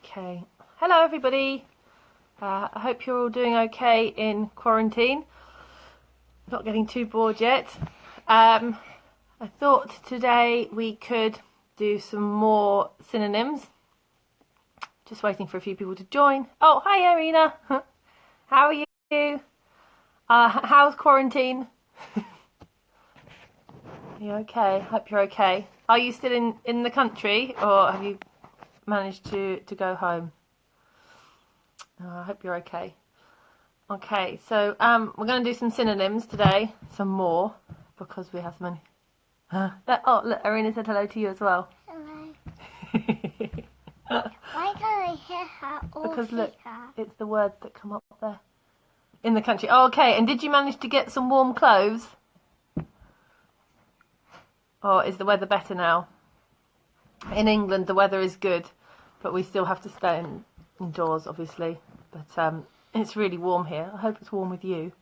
Okay. Hello everybody. I hope you're all doing okay in quarantine. Not getting too bored yet. I thought today we could do some more synonyms. Just waiting for a few people to join. Oh, hi Irina. How are you? How's quarantine? You okay? Hope you're okay. Are you still in the country, or have you managed to go home? I hope you're okay. Okay, so we're going to do some synonyms today, some more, because we have so many. Oh, look, Irina said hello to you as well. Hello. Why can't I hear her or Because see look, her? it's the words that come up there. In the country. Oh, okay, and did you manage to get some warm clothes? Or is the weather better now? In England, the weather is good, but we still have to stay indoors, obviously. But it's really warm here. I hope it's warm with you.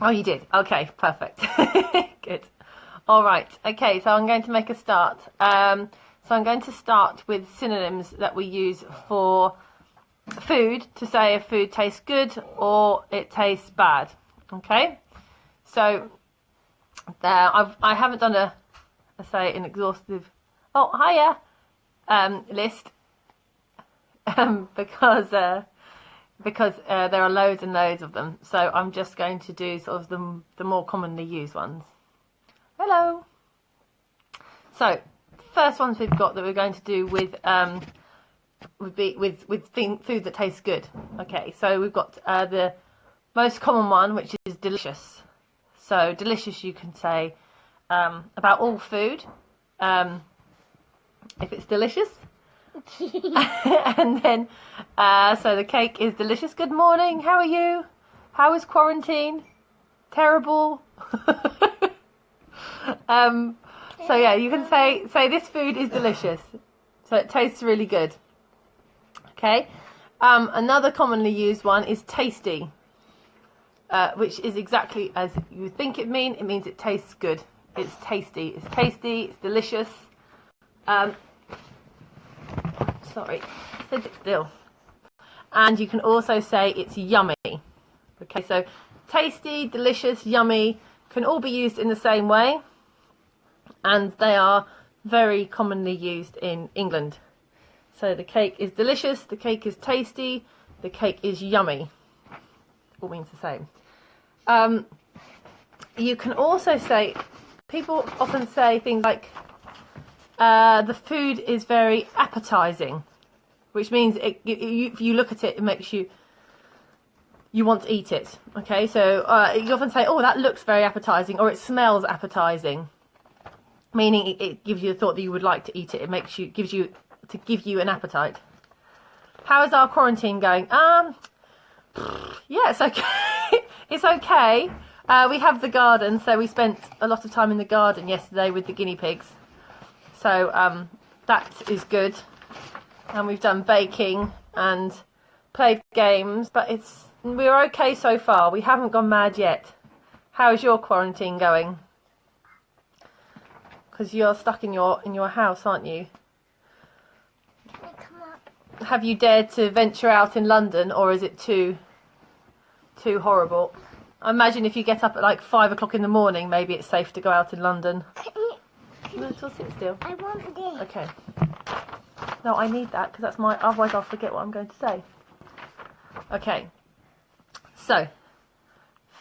Oh, you did? Okay, perfect. Good. All right. Okay, so I'm going to make a start. So I'm going to start with synonyms that we use for food, to say if food tastes good or it tastes bad. Okay? So I haven't done an exhaustive list because there are loads and loads of them. So I'm just going to do sort of the more commonly used ones. Hello. So first ones we've got that we're going to do with would be with food that tastes good. Okay, so we've got the most common one, which is delicious. So delicious, you can say about all food, if it's delicious. And then, so the cake is delicious. Good morning. How are you? How is quarantine? Terrible. So yeah, you can say this food is delicious. So it tastes really good. Okay. Another commonly used one is tasty. Which is exactly as you think it means. It means it tastes good. It's tasty. It's tasty. It's delicious. Sorry, sit still. And you can also say it's yummy. Okay, so tasty, delicious, yummy can all be used in the same way, and they are very commonly used in England. So the cake is delicious. The cake is tasty. The cake is yummy. All means the same. You can also say, people often say things like, the food is very appetizing, which means if you look at it, it makes you want to eat it. Okay, so you often say, oh, that looks very appetizing, or it smells appetizing, meaning it gives you the thought that you would like to eat it. It makes you, gives you an appetite. How is our quarantine going? Yeah, it's okay. It's okay. We have the garden, so we spent a lot of time in the garden yesterday with the guinea pigs. So that is good. And we've done baking and played games, but we're okay so far. We haven't gone mad yet. How is your quarantine going? Because you're stuck in your house, aren't you? Have you dared to venture out in London, or is it too horrible? I imagine if you get up at like 5 o'clock in the morning, maybe it's safe to go out in London. No, just sit still. I want this. Okay. No, I need that because that's otherwise I'll forget what I'm going to say. Okay. So,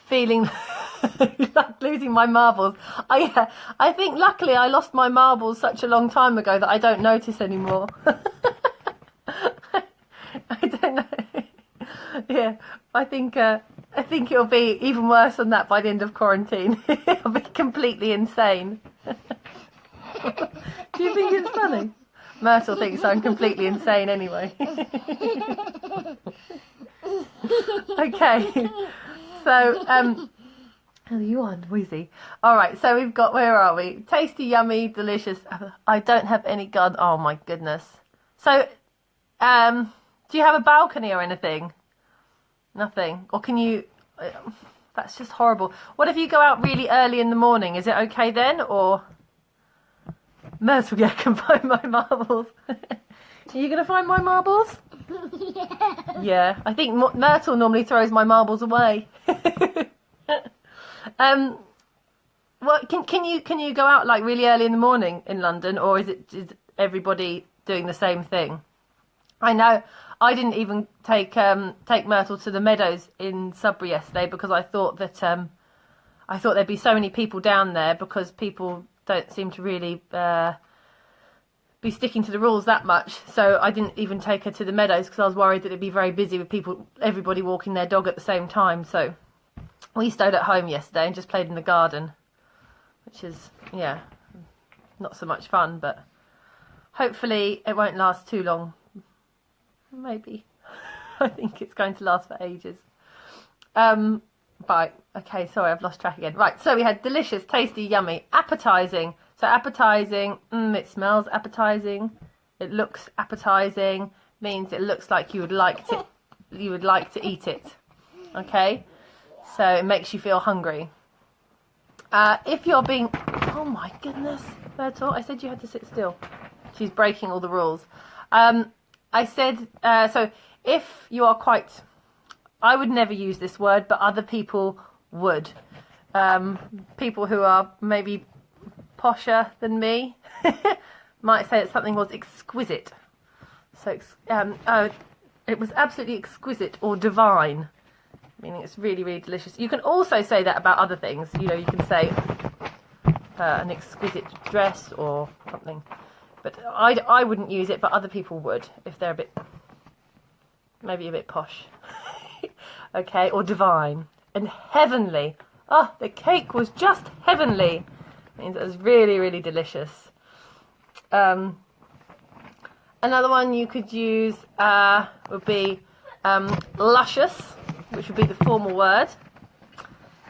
feeling like losing my marbles. I think luckily I lost my marbles such a long time ago that I don't notice anymore. I don't know. Yeah, I think it'll be even worse than that by the end of quarantine. It'll be completely insane. Do you think it's funny? Myrtle thinks I'm completely insane anyway. Okay, so oh, you are noisy. All right, so we've got, where are we? Tasty, yummy, delicious. I don't have any garden. Oh my goodness. So, do you have a balcony or anything? Nothing. Or can you? That's just horrible. What if you go out really early in the morning? Is it okay then, or? Myrtle, yeah, can find my marbles. Are you going to find my marbles? Yeah. Yeah, I think Myrtle normally throws my marbles away. Well, can you go out like really early in the morning in London, or is everybody doing the same thing? I know I didn't even take Myrtle to the meadows in Sudbury yesterday because I thought there'd be so many people down there because people don't seem to really be sticking to the rules that much. So I didn't even take her to the meadows because I was worried that it'd be very busy with everybody walking their dog at the same time. So we stayed at home yesterday and just played in the garden, which is, yeah, not so much fun, but hopefully it won't last too long. Maybe. I think it's going to last for ages. Right, okay, sorry, I've lost track again. Right, so we had delicious, tasty, yummy, appetizing. So appetizing, it smells appetizing, it looks appetizing, means it looks like you would like to eat it. Okay? So it makes you feel hungry. If you're being, oh my goodness, Myrtle, I said you had to sit still. She's breaking all the rules. I said, so if you are quite, I would never use this word, but other people would. People who are maybe posher than me might say that something was exquisite. So, it was absolutely exquisite or divine, meaning it's really, really delicious. You can also say that about other things. You know, you can say an exquisite dress or something. But I wouldn't use it, but other people would if they're maybe a bit posh. Okay, or divine and heavenly. Oh, the cake was just heavenly. It means it was really, really delicious. Another one you could use would be luscious, which would be the formal word.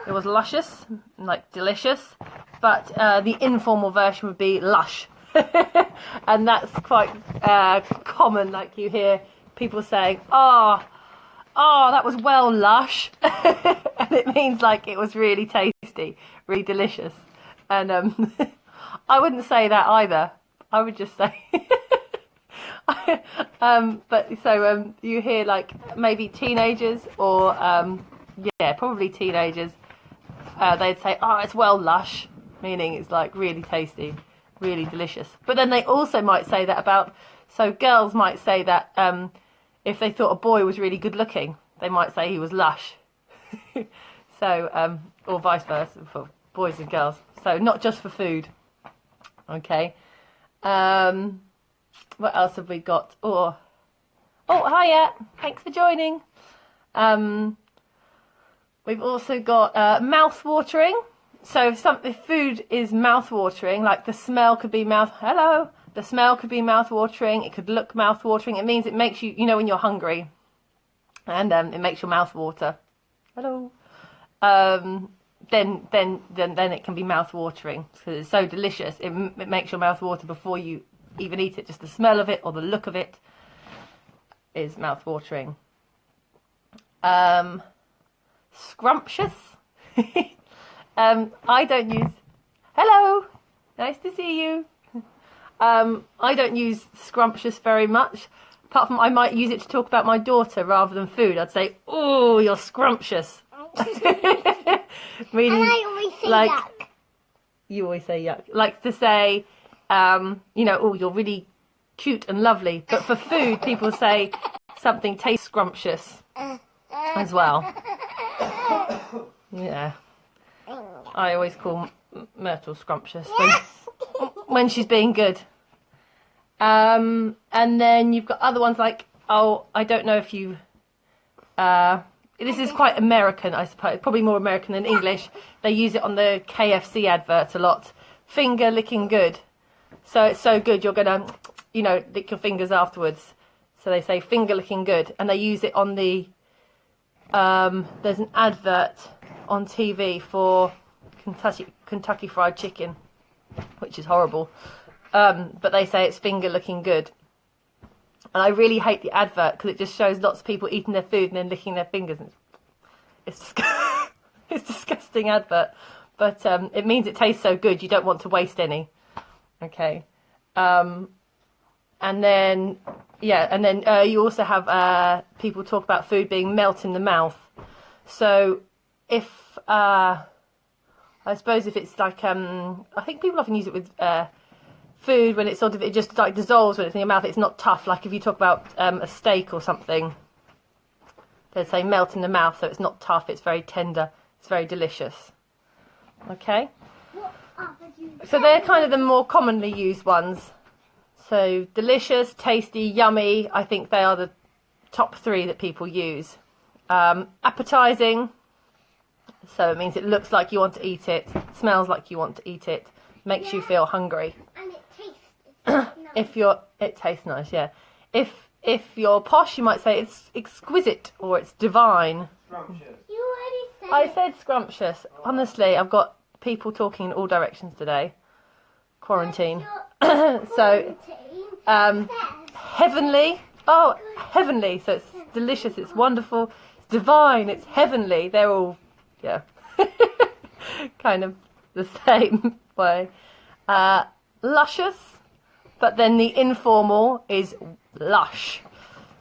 It was luscious, like delicious, but the informal version would be lush. And that's quite common, like you hear people saying, oh, that was well lush. And it means like it was really tasty, really delicious. And I wouldn't say that either. I would just say but so you hear like maybe teenagers or yeah, probably teenagers, they'd say, oh, it's well lush, meaning it's like really tasty, really delicious. But then they also might say that about, so girls might say that if they thought a boy was really good looking, they might say he was lush. So or vice versa for boys and girls, so not just for food. Okay. What else have we got? Oh, hiya, thanks for joining. We've also got mouth-watering. So if food is mouth-watering, like the smell could be the smell could be mouth-watering, it could look mouth-watering. It means it makes you, you know, when you're hungry, and it makes your mouth water. Hello. Then it can be mouth-watering because it's so delicious. It makes your mouth water before you even eat it. Just the smell of it or the look of it is mouth-watering. Scrumptious. I don't use. Hello, nice to see you. I don't use scrumptious very much. Apart from I might use it to talk about my daughter rather than food. I'd say, "Oh, you're scrumptious." Meaning, and I always say like, yuck. You always say yuck. Like to say, you know, oh, you're really cute and lovely. But for food, people say something tastes scrumptious as well. Yeah. I always call Myrtle scrumptious when she's being good. And then you've got other ones like, oh, I don't know if you... this is quite American, I suppose. Probably more American than English. They use it on the KFC adverts a lot. Finger licking good. So it's so good you're going to, you know, lick your fingers afterwards. So they say finger licking good. And they use it on the... there's an advert on TV for Kentucky Fried Chicken, which is horrible. But they say it's finger looking good. And I really hate the advert because it just shows lots of people eating their food and then licking their fingers. And it's disgusting advert. But it means it tastes so good you don't want to waste any. Okay. And then yeah, and then you also have people talk about food being melt in the mouth. So if I suppose if it's like I think people often use it with food when it's sort of, it just like dissolves when it's in your mouth. It's not tough. Like if you talk about a steak or something, they'd say melt in the mouth. So it's not tough. It's very tender. It's very delicious. Okay. So they're kind of the more commonly used ones. So delicious, tasty, yummy. I think they are the top three that people use. Appetizing. So it means it looks like you want to eat it, smells like you want to eat it, makes you feel hungry. And it tastes nice. It tastes nice, yeah. If you're posh, you might say it's exquisite or it's divine. You already I said scrumptious. Honestly, I've got people talking in all directions today. Quarantine. So, heavenly. Oh, heavenly. So it's delicious, it's wonderful, it's divine, it's heavenly. They're all, yeah, kind of the same way. Luscious, but then the informal is lush.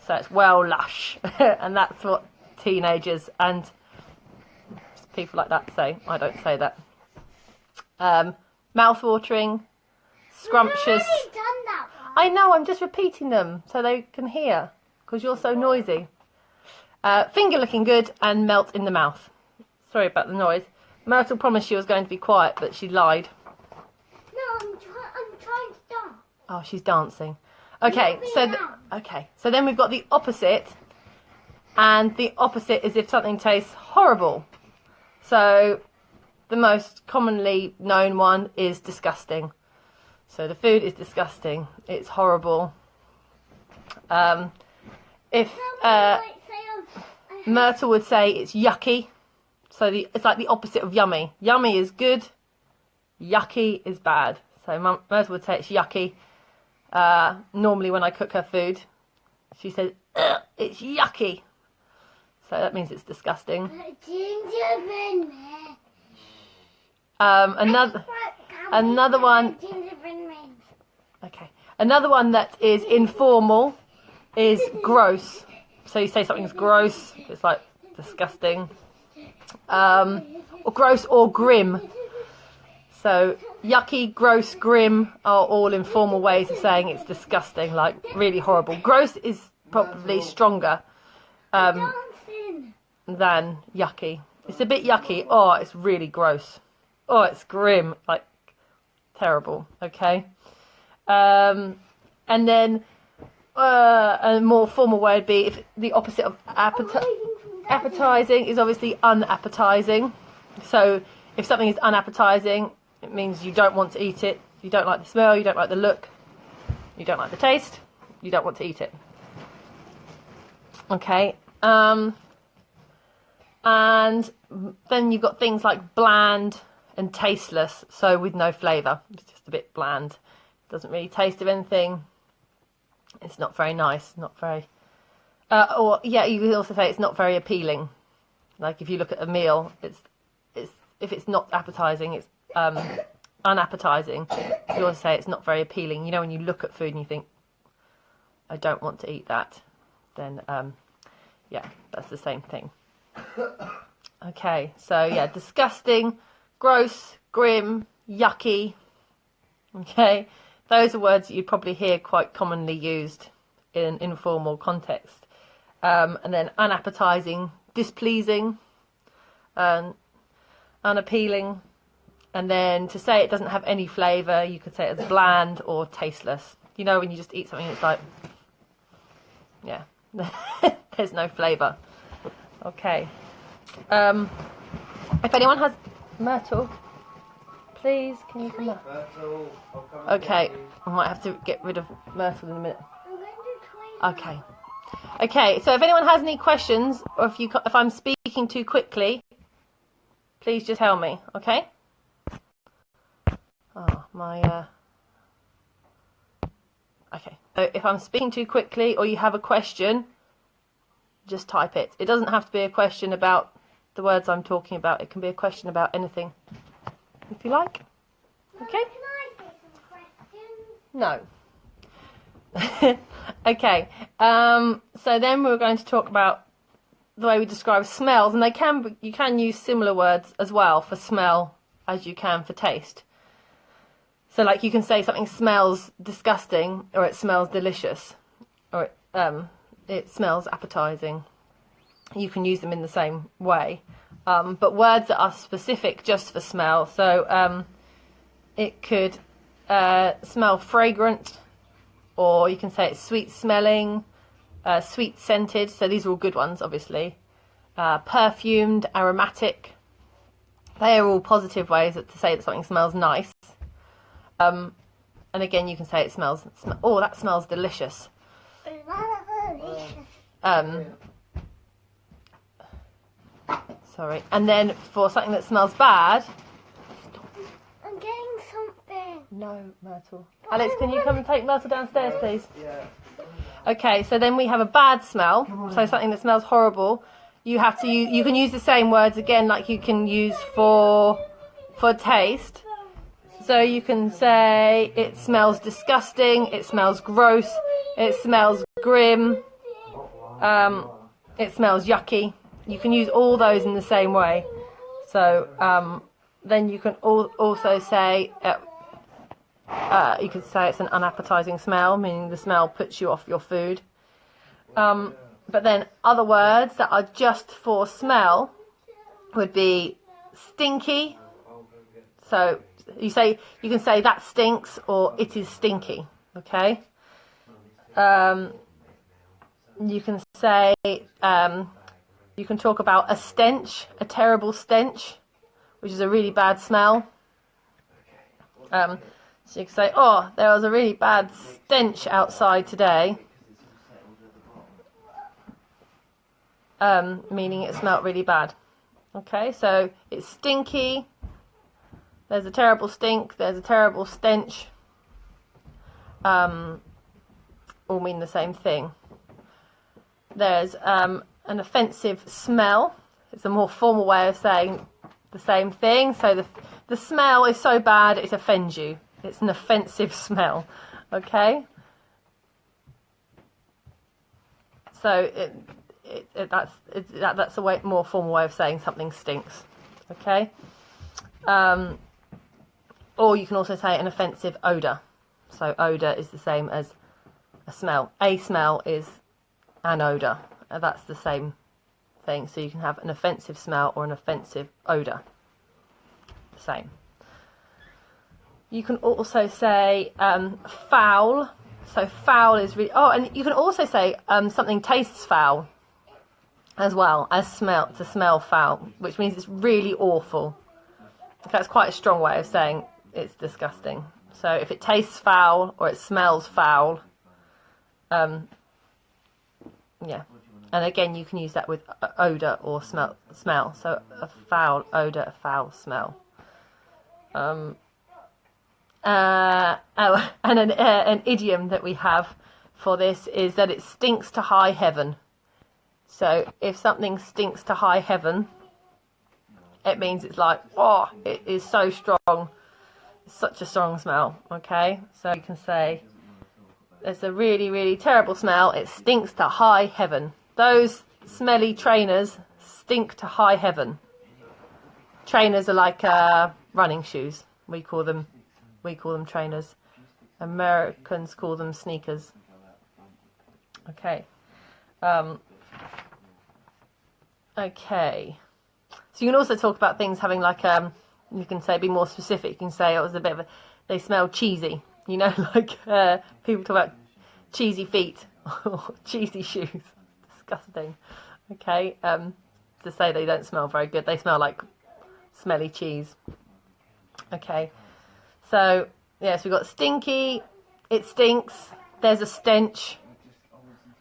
So it's well lush. And that's what teenagers and people like that say. I don't say that. Mouth-watering, scrumptious. You've already done that one. I know, I'm just repeating them so they can hear, because you're so noisy. Finger looking good and melt in the mouth. Sorry about the noise. Myrtle promised she was going to be quiet, but she lied. No, I'm trying to dance. Oh, she's dancing. Okay, so then we've got the opposite, and the opposite is if something tastes horrible. So the most commonly known one is disgusting. So the food is disgusting. It's horrible. Myrtle would say it's yucky. So it's like the opposite of yummy. Yummy is good. Yucky is bad. So Myrtle would say it's yucky. Normally when I cook her food, she says, it's yucky. So that means it's disgusting. Another one. Okay. Another one that is informal is gross. So you say something's gross, it's like disgusting. Or gross or grim. So yucky, gross, grim are all informal ways of saying it's disgusting, like really horrible. Gross is probably stronger than yucky. It's a bit yucky. Oh, it's really gross. Oh, it's grim, like terrible. Okay. And then a more formal way would be if the opposite of appetizing is obviously unappetizing. So if something is unappetizing, it means you don't want to eat it. You don't like the smell, you don't like the look, you don't like the taste, you don't want to eat it. Okay. And then you've got things like bland and tasteless, so with no flavour. It's just a bit bland. Doesn't really taste of anything. It's not very nice, not very... or, yeah, you could also say it's not very appealing. Like, if you look at a meal, if it's not appetising, it's unappetizing. You also say it's not very appealing. You know, when you look at food and you think, I don't want to eat that, then, yeah, that's the same thing. Okay, so, yeah, disgusting, gross, grim, yucky. Okay, those are words that you'd probably hear quite commonly used in an informal context. And then unappetizing, displeasing, unappealing. And then to say it doesn't have any flavour, you could say it's bland or tasteless. You know, when you just eat something, it's like, yeah, there's no flavour. Okay. If anyone has... Myrtle, please, can you come up? Myrtle, I'll come Okay, I might have to get rid of Myrtle in a minute. I'm going to try. Okay. Okay, so if anyone has any questions, or if I'm speaking too quickly, please just tell me, okay? Oh, my... Okay, so if I'm speaking too quickly or you have a question, just type it. It doesn't have to be a question about the words I'm talking about. It can be a question about anything, if you like. Okay? Can I say some questions? No. Okay, so then we're going to talk about the way we describe smells, and you can use similar words as well for smell as you can for taste. So like you can say something smells disgusting, or it smells delicious, or it smells appetizing. You can use them in the same way, but words that are specific just for smell. So it could smell fragrant, or you can say it's sweet smelling, sweet scented. So these are all good ones, obviously. Perfumed, aromatic. They are all positive ways to say that something smells nice. And again, you can say it smells. Oh, that smells delicious. Sorry. And then for something that smells bad. I'm getting something. No, Myrtle. Alex, can you come and take Myrtle downstairs, please? Yeah. Okay, so then we have a bad smell. So something that smells horrible. You have to use. You can use the same words again, like you can use for taste. So you can say it smells disgusting. It smells gross. It smells grim. It smells yucky. You can use all those in the same way. So then you can also say you could say it's an unappetizing smell, meaning the smell puts you off your food. But then other words that are just for smell would be stinky. So you can say that stinks, or it is stinky. Okay. You can say you can talk about a stench, a terrible stench, which is a really bad smell. So you can say, oh, there was a really bad stench outside today. Meaning it smelled really bad. Okay, so it's stinky. There's a terrible stink. There's a terrible stench. All mean the same thing. There's an offensive smell. It's a more formal way of saying the same thing. So the smell is so bad it offends you. It's an offensive smell. Okay. So that's a more formal way of saying something stinks. Okay. Or you can also say an offensive odour. So odour is the same as a smell. A smell is an odour. That's the same thing. So you can have an offensive smell or an offensive odour. Same. You can also say foul. So foul is really... Oh, and you can also say something tastes foul as well as to smell foul, which means it's really awful. That's quite a strong way of saying it's disgusting. So if it tastes foul or it smells foul, yeah. And again, you can use that with odour or smell. So a foul odour, a foul smell. And an idiom that we have for this is that it stinks to high heaven. So if something stinks to high heaven, it means it's like, oh, it is so strong. It's such a strong smell. Okay, so you can say there's a really, really terrible smell. It stinks to high heaven. Those smelly trainers stink to high heaven. Trainers are like running shoes. We call them trainers. Americans call them sneakers. Okay. Okay. So you can also talk about things having like you can say, be more specific. You can say it was a bit of they smell cheesy. You know, like people talk about cheesy feet or cheesy shoes. Disgusting. Okay. To say they don't smell very good. They smell like smelly cheese. Okay. So, yes, we've got stinky, it stinks, there's a stench,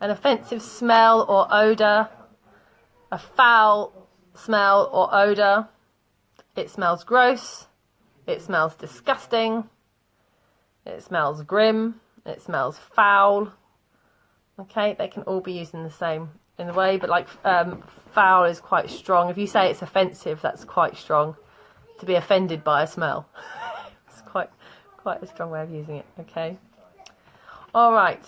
an offensive smell or odour, a foul smell or odour, it smells gross, it smells disgusting, it smells grim, it smells foul. Okay, they can all be used in the way, but like foul is quite strong. If you say it's offensive, that's quite strong. To be offended by a smell. It's quite a strong way of using it. Okay. All right.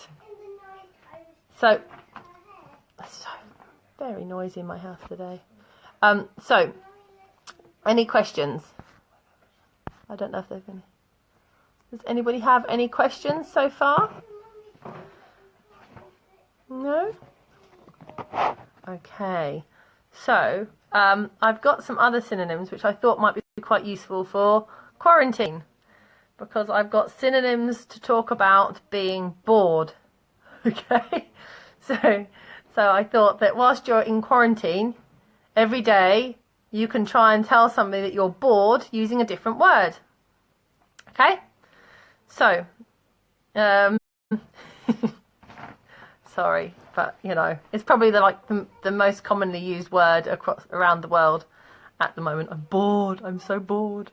So, it's so very noisy in my house today. So, any questions? I don't know if there's any. Does anybody have any questions so far? No? Okay. So, I've got some other synonyms which I thought might be quite useful for quarantine, because I've got synonyms to talk about being bored. Okay? So I thought that whilst you're in quarantine, every day you can try and tell somebody that you're bored using a different word. Okay? So, sorry, but you know, it's probably the most commonly used word around the world at the moment. I'm bored. I'm so bored.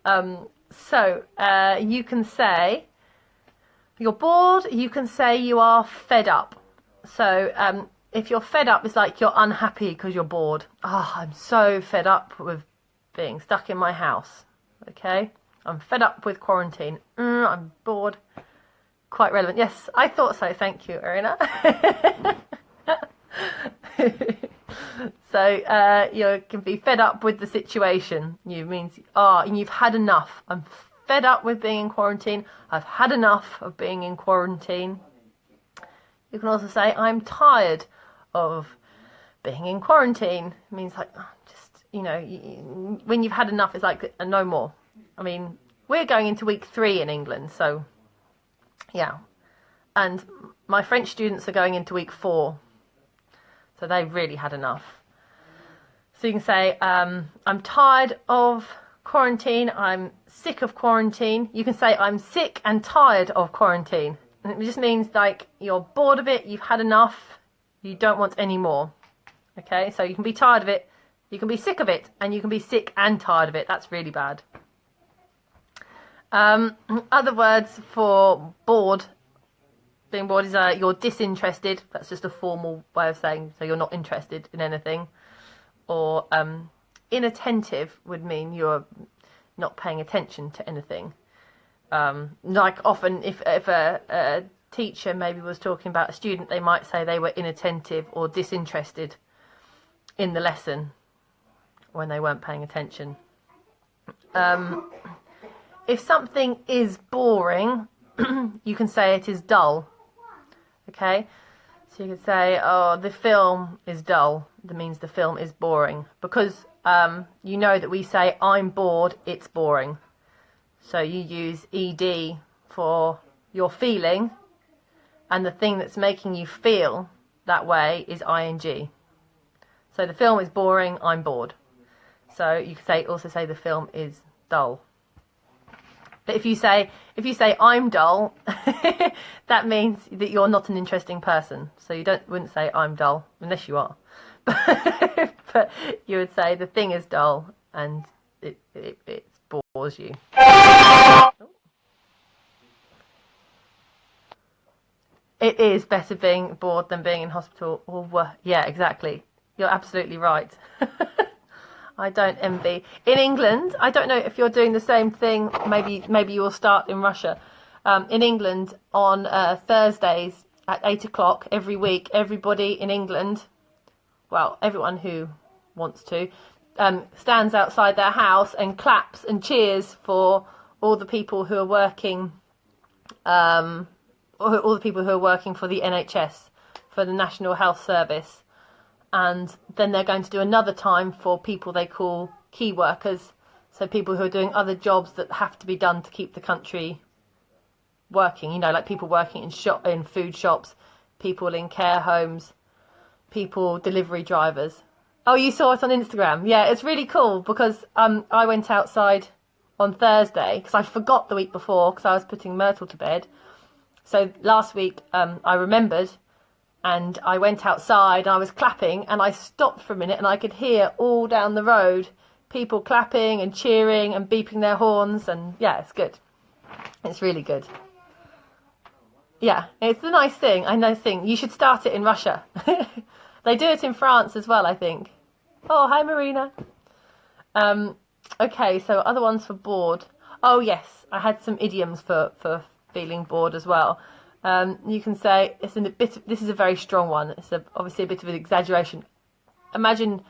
So you can say you're bored. You can say you are fed up. So if you're fed up, it's like you're unhappy because you're bored. Oh, I'm so fed up with being stuck in my house. Okay, I'm fed up with quarantine. I'm bored. Quite relevant. Yes, I thought so. Thank you, Irina. So you can be fed up with the situation. You means and you've had enough. I'm fed up with being in quarantine. I've had enough of being in quarantine. You can also say I'm tired of being in quarantine. It means like just, you know, when you've had enough, it's like no more. I mean, we're going into week 3 in England, so yeah. And my French students are going into week 4. So they've really had enough. So you can say, I'm tired of quarantine. I'm sick of quarantine. You can say, I'm sick and tired of quarantine. And it just means like you're bored of it. You've had enough. You don't want any more. Okay, so you can be tired of it. You can be sick of it. And you can be sick and tired of it. That's really bad. Other words for bored. Being bored is you're disinterested. That's just a formal way of saying so you're not interested in anything. Or inattentive would mean you're not paying attention to anything. Like often if a teacher maybe was talking about a student, they might say they were inattentive or disinterested in the lesson when they weren't paying attention. If something is boring, you can say it is dull. Okay, so you can say, oh, the film is dull. That means the film is boring. Because you know that we say, I'm bored, it's boring. So you use ED for your feeling, and the thing that's making you feel that way is ING. So the film is boring, I'm bored. So you can also say the film is dull. But if you say I'm dull, that means that you're not an interesting person. So you wouldn't say I'm dull unless you are. But you would say the thing is dull and it bores you. It is better being bored than being in hospital or yeah, exactly. You're absolutely right. I don't envy. In England, I don't know if you're doing the same thing. Maybe you will start in Russia. In England, on Thursdays at 8 o'clock every week, everybody in England, well, everyone who wants to, stands outside their house and claps and cheers for all the people who are working, all the people who are working for the NHS, for the National Health Service. And then they're going to do another time for people they call key workers. So people who are doing other jobs that have to be done to keep the country working. You know, like people working in food shops, people in care homes, people, delivery drivers. Oh, you saw it on Instagram. Yeah, it's really cool because I went outside on Thursday because I forgot the week before because I was putting Myrtle to bed. So last week I remembered. And I went outside and I was clapping and I stopped for a minute and I could hear all down the road people clapping and cheering and beeping their horns, and yeah, it's good. It's really good. Yeah, it's a nice thing. You should start it in Russia. They do it in France as well, I think. Oh, hi Marina. Okay, so other ones for bored. Oh yes, I had some idioms for feeling bored as well. You can say, this is a very strong one. It's obviously a bit of an exaggeration. Imagine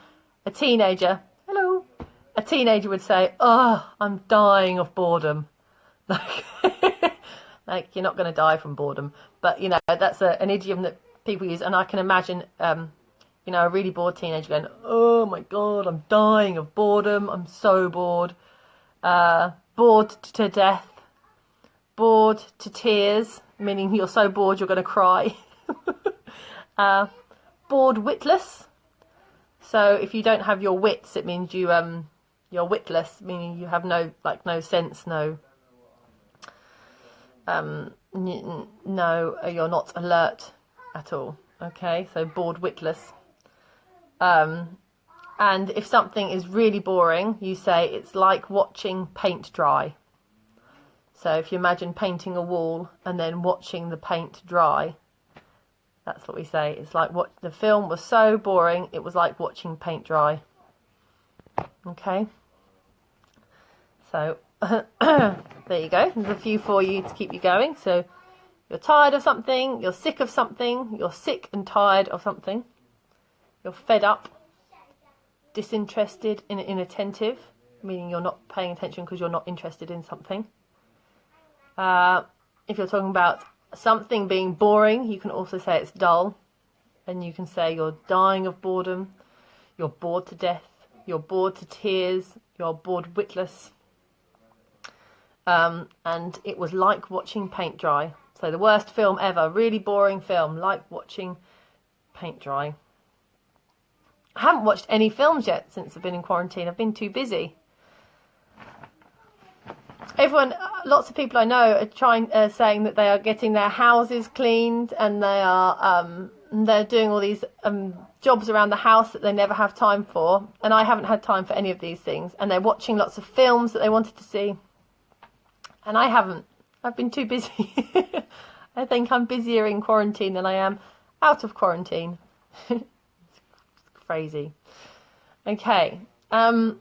a teenager, hello, a teenager would say, oh, I'm dying of boredom. Like, you're not going to die from boredom. But, you know, that's an idiom that people use. And I can imagine, you know, a really bored teenager going, oh my God, I'm dying of boredom. I'm so bored. Bored to death. Bored to tears, meaning you're so bored you're going to cry. Bored witless. So if you don't have your wits, it means you're witless, meaning you have no sense, no, you're not alert at all. Okay, so bored witless. And if something is really boring, you say it's like watching paint dry. So if you imagine painting a wall and then watching the paint dry, that's what we say. It's like what the film was so boring, it was like watching paint dry. Okay. So there you go. There's a few for you to keep you going. So you're tired of something, you're sick of something, you're sick and tired of something, you're fed up, disinterested, inattentive, meaning you're not paying attention because you're not interested in something. If you're talking about something being boring, you can also say it's dull. And you can say you're dying of boredom, you're bored to death, you're bored to tears, you're bored witless. And it was like watching paint dry. So the worst film ever, really boring film, like watching paint dry. I haven't watched any films yet since I've been in quarantine. I've been too busy. Lots of people I know are saying that they are getting their houses cleaned and they're doing all these jobs around the house that they never have time for. And I haven't had time for any of these things. And they're watching lots of films that they wanted to see. And I haven't. I've been too busy. I think I'm busier in quarantine than I am out of quarantine. It's crazy. Okay. So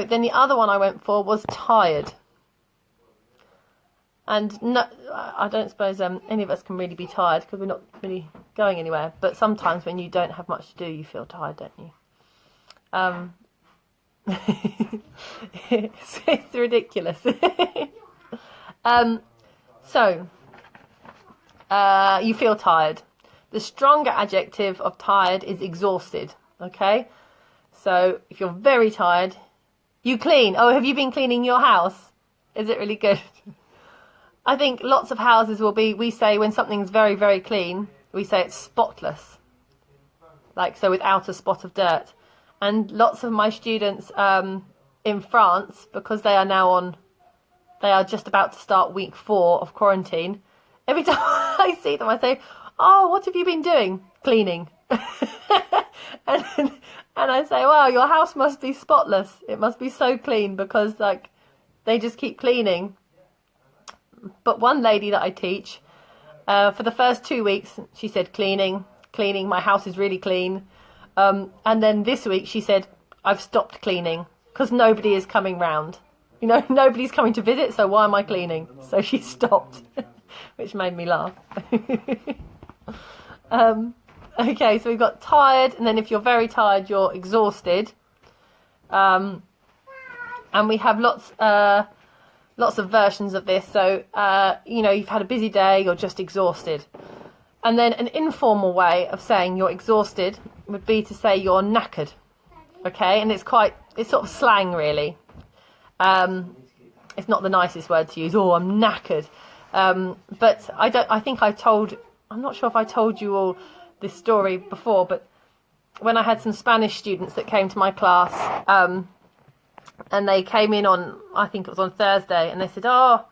then the other one I went for was tired. And no, I don't suppose any of us can really be tired because we're not really going anywhere. But sometimes when you don't have much to do, you feel tired, don't you? It's ridiculous. So you feel tired. The stronger adjective of tired is exhausted. Okay? So if you're very tired, you clean. Oh, have you been cleaning your house? Is it really good? I think lots of houses we say when something's very, very clean, we say it's spotless. Like, so without a spot of dirt. And lots of my students in France, because they are just about to start week 4 of quarantine, every time I see them, I say, oh, what have you been doing? Cleaning. and I say, wow, your house must be spotless. It must be so clean because, like, they just keep cleaning. But one lady that I teach, for the first 2 weeks, she said, cleaning, my house is really clean. And then this week she said, I've stopped cleaning because nobody is coming round. You know, nobody's coming to visit, so why am I cleaning? So she stopped, which made me laugh. Okay, so we've got tired, and then if you're very tired, you're exhausted. And we have lots of versions of this. So, you know, you've had a busy day, you're just exhausted. And then an informal way of saying you're exhausted would be to say you're knackered. Okay, and it's sort of slang, really. It's not the nicest word to use. Oh, I'm knackered. But I'm not sure if I told you all this story before, but when I had some Spanish students that came to my class, and they came in on, I think it was on Thursday, and they said, oh,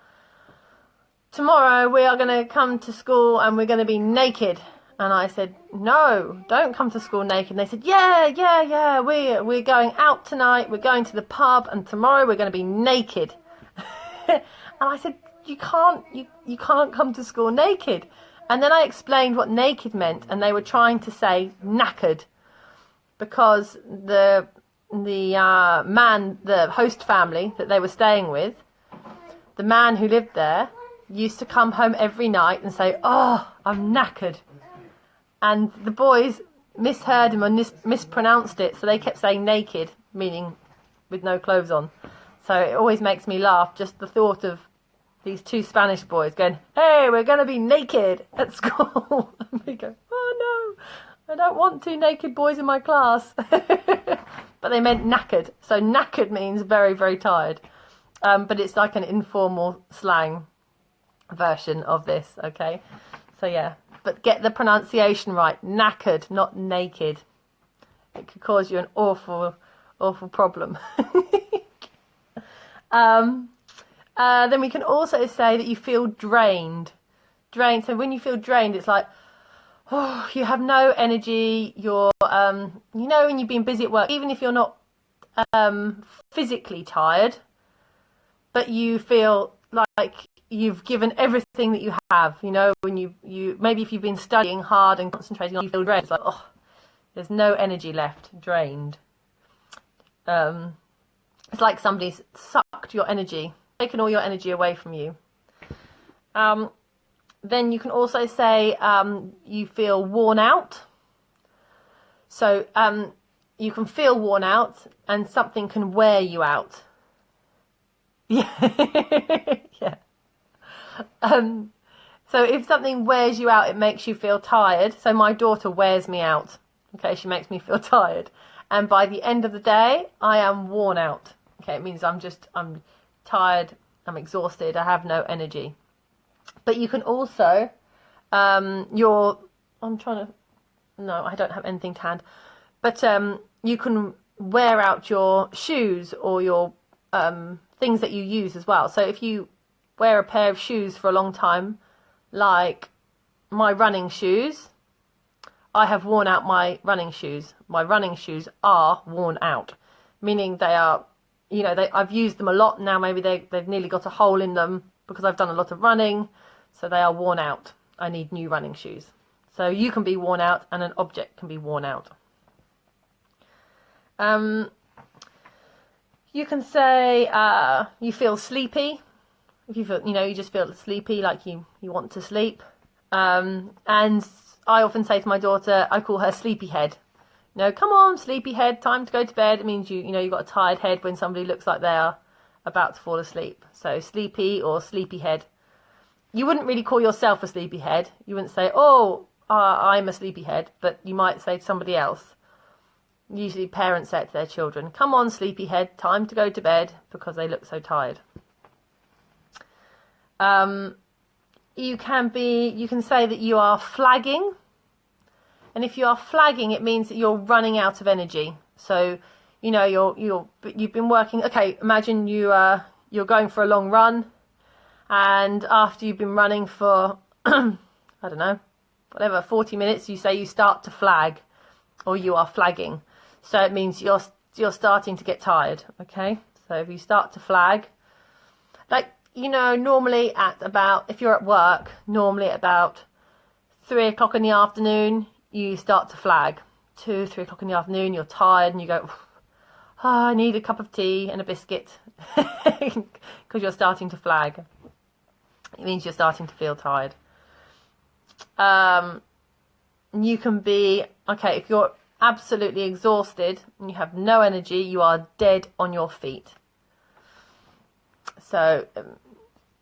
tomorrow we are going to come to school and we're going to be naked. And I said, no, don't come to school naked. And they said, yeah, we're going out tonight, we're going to the pub, and tomorrow we're going to be naked. And I said, you can't come to school naked. And then I explained what naked meant, and they were trying to say knackered, because the man, the host family that they were staying with, the man who lived there, used to come home every night and say, "Oh, I'm knackered." And the boys misheard him and mispronounced it, so they kept saying naked, meaning with no clothes on. So it always makes me laugh, just the thought of these two Spanish boys going, "Hey, we're going to be naked at school." And we go, "Oh no, I don't want two naked boys in my class." But they meant knackered. So knackered means very, very tired. But it's like an informal slang version of this, okay? So yeah, but get the pronunciation right. Knackered, not naked. It could cause you an awful, awful problem. Then we can also say that you feel drained. Drained. So when you feel drained, it's like, oh, you have no energy. You're, you know, when you've been busy at work, even if you're not physically tired, but you feel like you've given everything that you have. You know, when you maybe if you've been studying hard and concentrating on, you feel drained. It's like, oh, there's no energy left. Drained. It's like somebody's sucked your energy, taken all your energy away from you. Then you can also say you feel worn out. So you can feel worn out and something can wear you out. Yeah. Yeah. So if something wears you out, it makes you feel tired. So my daughter wears me out. Okay, she makes me feel tired. And by the end of the day, I am worn out. Okay, it means I'm tired, I'm exhausted, I have no energy. But you can also, no, I don't have anything to hand. But you can wear out your shoes or your things that you use as well. So if you wear a pair of shoes for a long time, like my running shoes, I have worn out my running shoes. My running shoes are worn out, meaning they are, you know, I've used them a lot now. Maybe they've nearly got a hole in them because I've done a lot of running, so they are worn out. I need new running shoes. So you can be worn out and an object can be worn out. You can say you feel sleepy. If you feel, you know, you just feel sleepy, like you want to sleep. And I often say to my daughter, I call her sleepyhead. You know, come on, sleepyhead, time to go to bed. It means you know, you've got a tired head when somebody looks like they are about to fall asleep. So sleepy or sleepyhead. You wouldn't really call yourself a sleepyhead. You wouldn't say, oh, I'm a sleepyhead, but you might say to somebody else. Usually parents say it to their children, come on, sleepyhead, time to go to bed, because they look so tired. You can say that you are flagging. And if you are flagging, it means that you're running out of energy. So, you know, you've been working. Okay, imagine you're going for a long run, and after you've been running for, I don't know, whatever, 40 minutes, you say you start to flag, or you are flagging. So it means you're starting to get tired. Okay, so if you start to flag, like, you know, normally if you're at work, normally at about 3 o'clock in the afternoon, you start to flag. 2, 3 o'clock in the afternoon, you're tired and you go, oh, I need a cup of tea and a biscuit, because you're starting to flag. It means you're starting to feel tired. You can be, okay, if you're absolutely exhausted and you have no energy, you are dead on your feet. So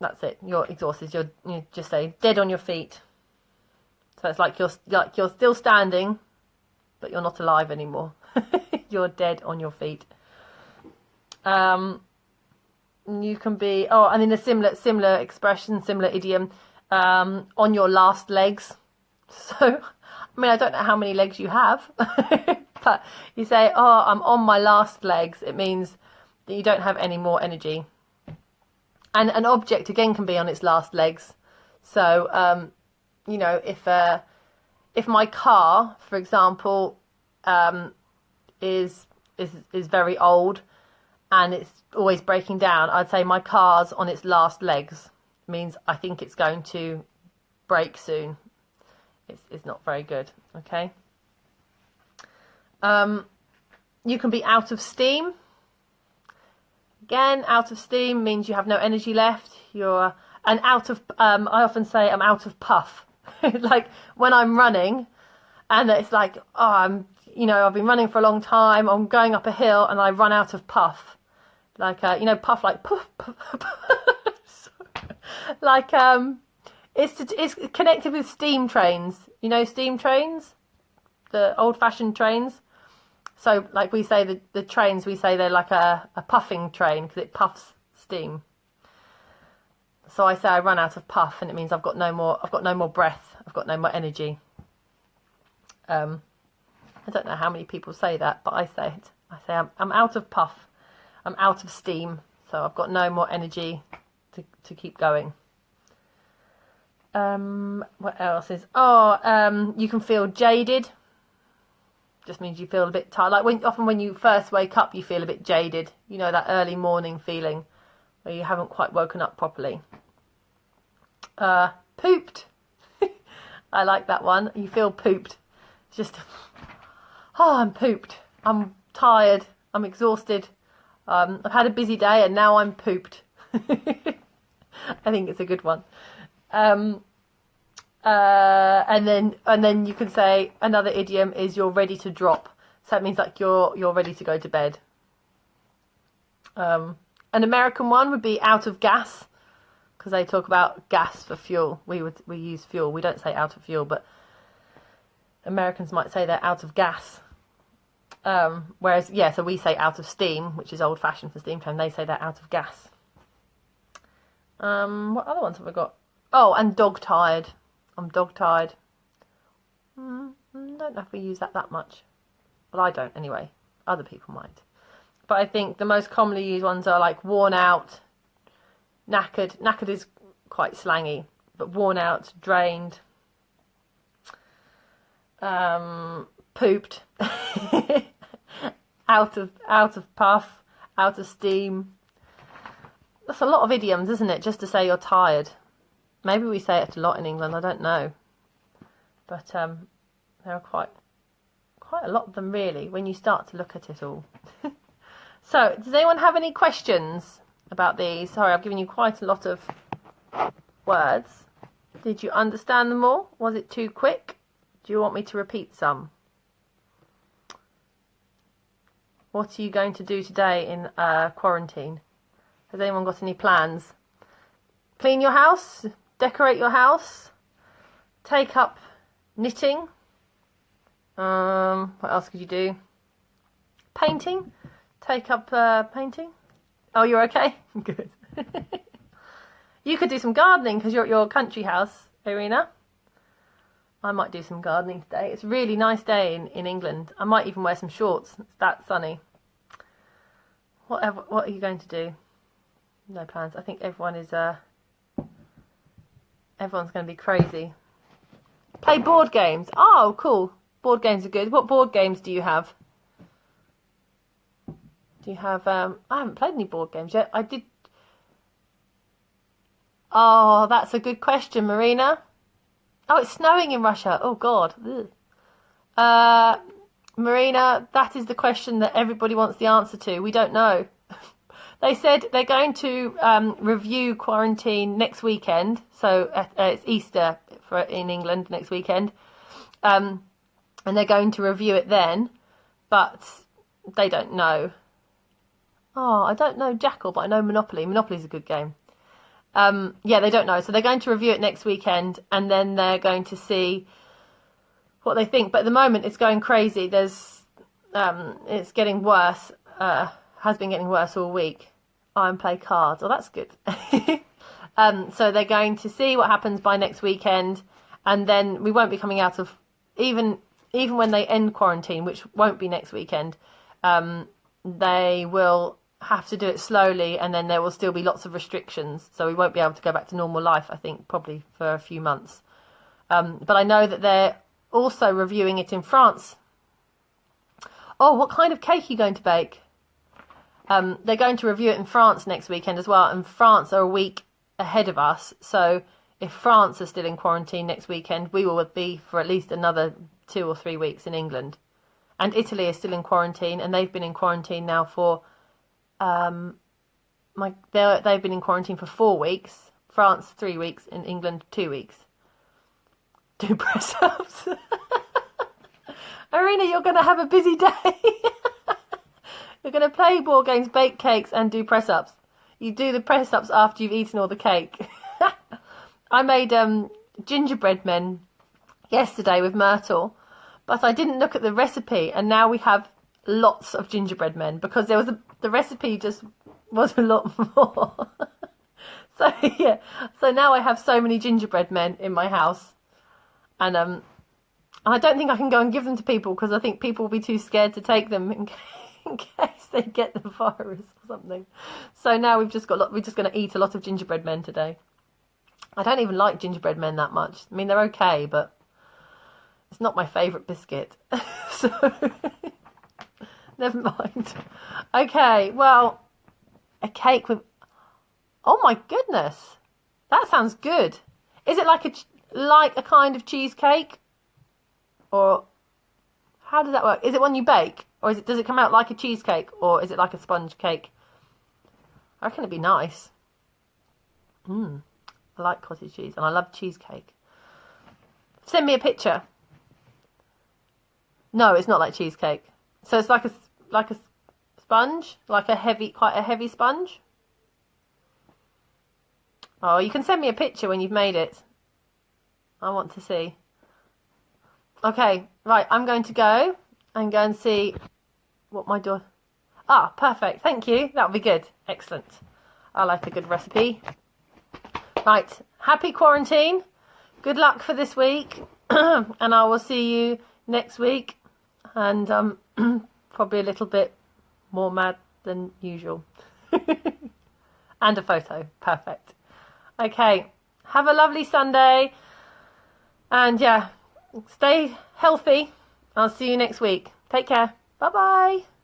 that's it. You're exhausted. You just say dead on your feet. So it's like you're still standing, but you're not alive anymore. You're dead on your feet. You can be, and in a similar expression, similar idiom, on your last legs. So, I mean, I don't know how many legs you have, but you say, oh, I'm on my last legs. It means that you don't have any more energy. And an object, again, can be on its last legs. So, you know, if my car, for example, is very old and it's always breaking down, I'd say my car's on its last legs. It means I think it's going to break soon. It's not very good, okay? You can be out of steam. Again, out of steam means you have no energy left. You're and out of, I often say I'm out of puff. Like when I'm running and it's like, oh, I've been running for a long time, I'm going up a hill and I run out of puff. Like, puff like puff, puff, puff. Like, it's connected with steam trains. You know steam trains? The old-fashioned trains. So, like we say, the trains, we say they're like a puffing train because it puffs steam. So I say I run out of puff, and it means I've got no more breath. I've got no more energy. I don't know how many people say that, but I say it. I say I'm out of puff. I'm out of steam, so I've got no more energy to keep going. What else is? You can feel jaded. Just means you feel a bit tired. Like often when you first wake up, you feel a bit jaded. You know, that early morning feeling where you haven't quite woken up properly. Pooped. I like that one. You feel pooped. It's just, I'm pooped. I'm tired. I'm exhausted. I've had a busy day and now I'm pooped. I think it's a good one. And then you can say another idiom is you're ready to drop. So that means like you're ready to go to bed. An American one would be out of gas, because they talk about gas for fuel. We use fuel. We don't say out of fuel, but Americans might say they're out of gas. Whereas, so we say out of steam, which is old-fashioned for steam train. They say they're out of gas. What other ones have I got? Oh, and dog-tired. I'm dog-tired. Don't know if we use that much. Well, I don't anyway. Other people might. But I think the most commonly used ones are like worn out, knackered. Knackered is quite slangy, but worn out, drained, pooped, out of puff, out of steam. That's a lot of idioms, isn't it? Just to say you're tired. Maybe we say it a lot in England. I don't know, but there are quite a lot of them really when you start to look at it all. So, does anyone have any questions about these? Sorry, I've given you quite a lot of words. Did you understand them all? Was it too quick? Do you want me to repeat some? What are you going to do today in quarantine? Has anyone got any plans? Clean your house? Decorate your house? Take up knitting? What else could you do? Painting? Take up painting? Oh, you're okay? Good. You could do some gardening because you're at your country house, Irina. I might do some gardening today. It's a really nice day in England. I might even wear some shorts. It's that sunny. What are you going to do? No plans. I think everyone's going to be crazy. Play board games. Oh, cool. Board games are good. What board games do you have? Do you have... I haven't played any board games yet. I did... Oh, that's a good question, Marina. Oh, it's snowing in Russia. Oh, God. Marina, that is the question that everybody wants the answer to. We don't know. They said they're going to review quarantine next weekend. So it's Easter in England next weekend. And they're going to review it then. But they don't know. Oh, I don't know Jackal, but I know Monopoly. Monopoly's a good game. They don't know. So they're going to review it next weekend. And then they're going to see what they think. But at the moment, it's going crazy. It's getting worse. Has been getting worse all week. And play cards. Oh, that's good. So they're going to see what happens by next weekend, and then we won't be coming out of even when they end quarantine, which won't be next weekend. They will have to do it slowly, and then there will still be lots of restrictions. So we won't be able to go back to normal life. I think probably for a few months. But I know that they're also reviewing it in France. Oh, what kind of cake are you going to bake? They're going to review it in France next weekend as well, and France are a week ahead of us. So if France are still in quarantine next weekend, we will be for at least another 2 or 3 weeks in England. And Italy is still in quarantine, and they've been in quarantine now for they've been in quarantine for 4 weeks. France 3 weeks, in England 2 weeks. Do press-ups. Irina, you're going to have a busy day. You're going to play board games, bake cakes and do press-ups. You do the press-ups after you've eaten all the cake. I made gingerbread men yesterday with Myrtle, but I didn't look at the recipe, and now we have lots of gingerbread men because there was the recipe just was a lot more. So yeah, so now I have so many gingerbread men in my house, and I don't think I can go and give them to people because I think people will be too scared to take them in case they get the virus or something. So now we're just going to eat a lot of gingerbread men today. I don't even like gingerbread men that much. I mean, they're okay, but it's not my favourite biscuit. So never mind. Okay, well, a cake with... Oh my goodness, that sounds good. Is it like a kind of cheesecake, or how does that work? Is it one you bake, or does it come out like a cheesecake, or is it like a sponge cake? I reckon it'd be nice. I like cottage cheese and I love cheesecake. Send me a picture. No, it's not like cheesecake. So it's like a sponge, like quite a heavy sponge. Oh, you can send me a picture when you've made it. I want to see. Okay, right, I'm going to go and go and see what my daughter... Ah, perfect, thank you. That'll be good. Excellent. I like a good recipe. Right, happy quarantine. Good luck for this week. And I will see you next week. And probably a little bit more mad than usual. And a photo. Perfect. Okay, have a lovely Sunday, and yeah, stay healthy. I'll see you next week. Take care. Bye bye.